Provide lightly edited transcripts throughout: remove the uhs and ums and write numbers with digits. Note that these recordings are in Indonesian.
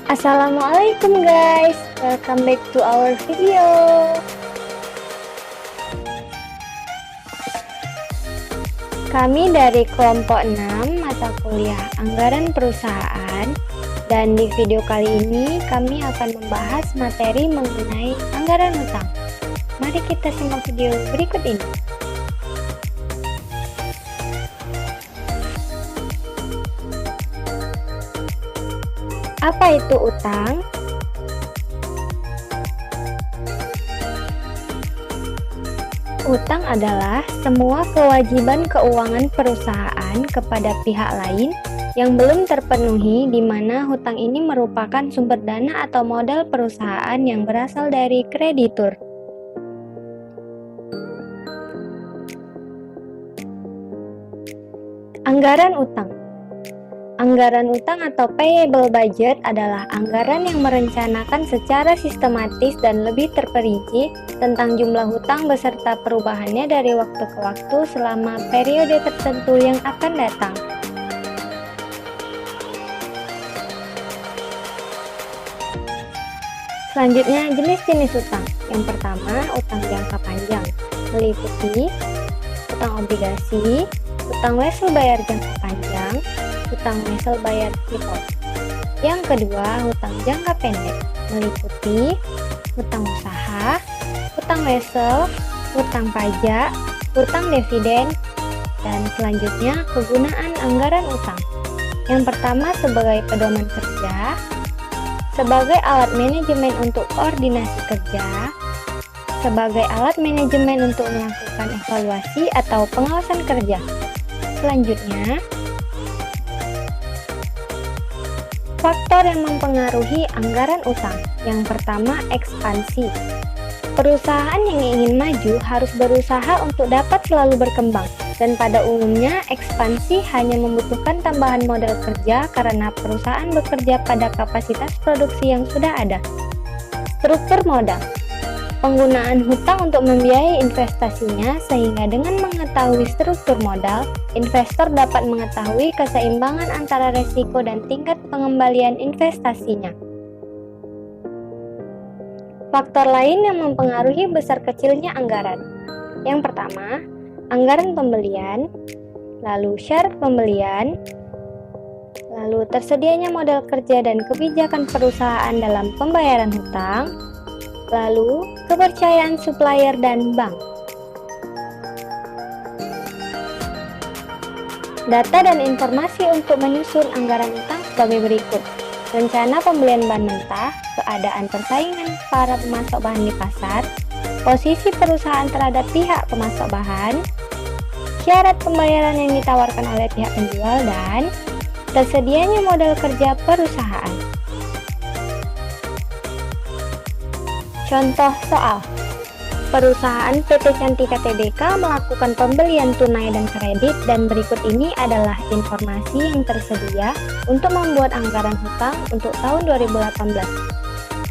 Assalamualaikum guys, welcome back to our video. Kami dari kelompok 6 mata kuliah Anggaran Perusahaan, dan di video kali ini kami akan membahas materi mengenai anggaran hutang. Mari kita simak video berikut ini. Apa itu utang? Utang adalah semua kewajiban keuangan perusahaan kepada pihak lain yang belum terpenuhi, di mana hutang ini merupakan sumber dana atau modal perusahaan yang berasal dari kreditur. Anggaran utang. Anggaran utang atau payable budget adalah anggaran yang merencanakan secara sistematis dan lebih terperinci tentang jumlah hutang beserta perubahannya dari waktu ke waktu selama periode tertentu yang akan datang. Selanjutnya, jenis-jenis utang. Yang pertama, utang jangka panjang, meliputi utang obligasi, utang wesel bayar jangka panjang, utang wesel bayar default. Yang kedua, hutang jangka pendek, meliputi hutang usaha, hutang wesel, hutang pajak, hutang dividen, dan selanjutnya kegunaan anggaran utang. Yang pertama, sebagai pedoman kerja, sebagai alat manajemen untuk koordinasi kerja, sebagai alat manajemen untuk melakukan evaluasi atau pengawasan kerja. Selanjutnya, faktor yang mempengaruhi anggaran utang. Yang pertama, ekspansi. Perusahaan yang ingin maju harus berusaha untuk dapat selalu berkembang, dan pada umumnya ekspansi hanya membutuhkan tambahan modal kerja karena perusahaan bekerja pada kapasitas produksi yang sudah ada. Struktur modal. Penggunaan hutang untuk membiayai investasinya, sehingga dengan mengetahui struktur modal, investor dapat mengetahui keseimbangan antara risiko dan tingkat pengembalian investasinya. Faktor lain yang mempengaruhi besar kecilnya anggaran. Yang pertama, anggaran pembelian, lalu syarat pembelian, lalu tersedianya modal kerja dan kebijakan perusahaan dalam pembayaran hutang, lalu kepercayaan supplier dan bank. Data dan informasi untuk menyusun anggaran utang sebagai berikut: rencana pembelian bahan mentah, keadaan persaingan para pemasok bahan di pasar, posisi perusahaan terhadap pihak pemasok bahan, syarat pembayaran yang ditawarkan oleh pihak penjual, dan tersedianya modal kerja perusahaan. Contoh soal: perusahaan PT Cantika Tbk melakukan pembelian tunai dan kredit, dan berikut ini adalah informasi yang tersedia untuk membuat anggaran hutang untuk tahun 2018.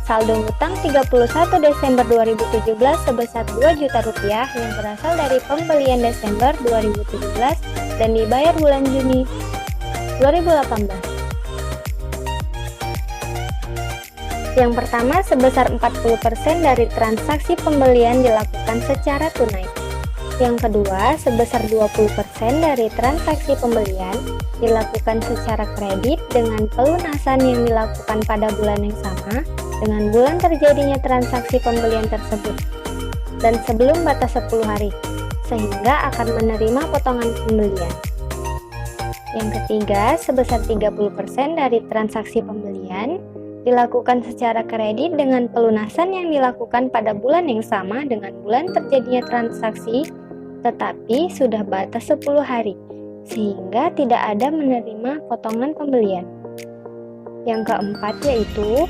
Saldo hutang 31 Desember 2017 sebesar Rp2 juta yang berasal dari pembelian Desember 2017 dan dibayar bulan Juni 2018. Yang pertama, sebesar 40% dari transaksi pembelian dilakukan secara tunai. Yang kedua, sebesar 20% dari transaksi pembelian dilakukan secara kredit dengan pelunasan yang dilakukan pada bulan yang sama dengan bulan terjadinya transaksi pembelian tersebut dan sebelum batas 10 hari, sehingga akan menerima potongan pembelian. Yang ketiga, sebesar 30% dari transaksi pembelian dilakukan secara kredit dengan pelunasan yang dilakukan pada bulan yang sama dengan bulan terjadinya transaksi, tetapi sudah batas 10 hari, sehingga tidak ada menerima potongan pembelian. Yang keempat yaitu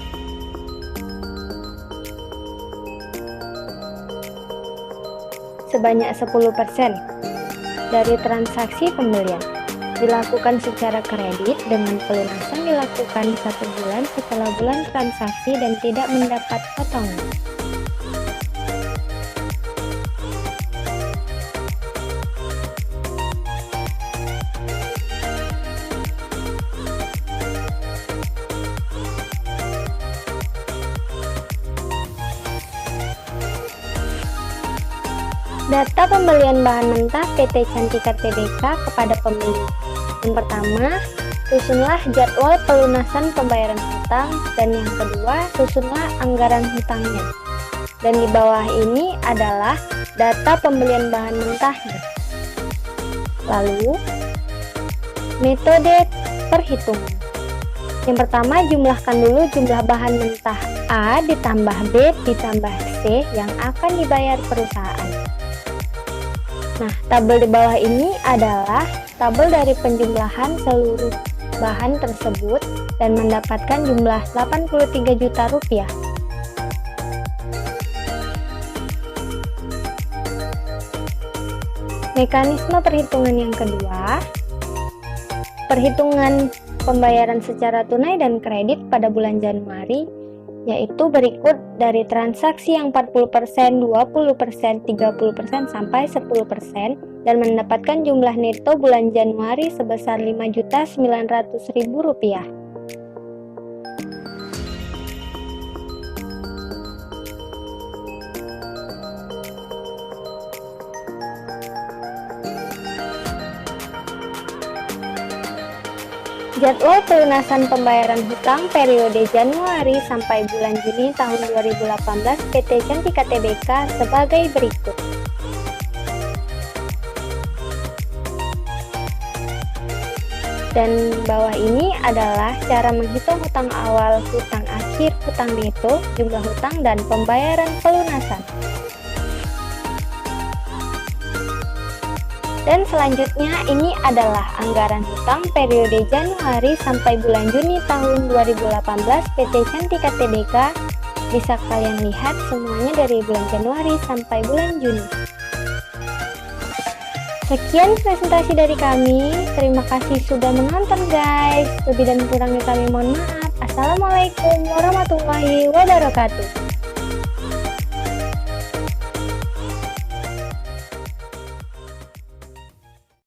sebanyak 10% dari transaksi pembelian dilakukan secara kredit dengan pelunasan dilakukan 1 bulan setelah bulan transaksi dan tidak mendapat potongan. Data pembelian bahan mentah PT Cantika Tbk kepada pembeli. Yang pertama, susunlah jadwal pelunasan pembayaran hutang, dan yang kedua, susunlah anggaran hutangnya. Dan di bawah ini adalah data pembelian bahan mentahnya. Lalu, metode perhitungan. Yang pertama, jumlahkan dulu jumlah bahan mentah A ditambah B ditambah C yang akan dibayar perusahaan. Nah, tabel di bawah ini adalah tabel dari penjumlahan seluruh bahan tersebut dan mendapatkan jumlah 83 juta rupiah. Mekanisme perhitungan yang kedua, perhitungan pembayaran secara tunai dan kredit pada bulan Januari, yaitu berikut dari transaksi yang 40%, 20%, 30%, sampai 10%, dan mendapatkan jumlah neto bulan Januari sebesar Rp5.900.000. Jadwal pelunasan pembayaran hutang periode Januari sampai bulan Juni tahun 2018 PT Cantika Tbk sebagai berikut. Dan bawah ini adalah cara menghitung hutang awal, hutang akhir, hutang neto, jumlah hutang, dan pembayaran pelunasan. Dan selanjutnya ini adalah anggaran hutang periode Januari sampai bulan Juni tahun 2018 PT Cantika Tbk. Bisa kalian lihat semuanya dari bulan Januari sampai bulan Juni. Sekian presentasi dari kami. Terima kasih sudah menonton guys. Lebih dan kurangnya kami mohon maaf. Assalamualaikum warahmatullahi wabarakatuh.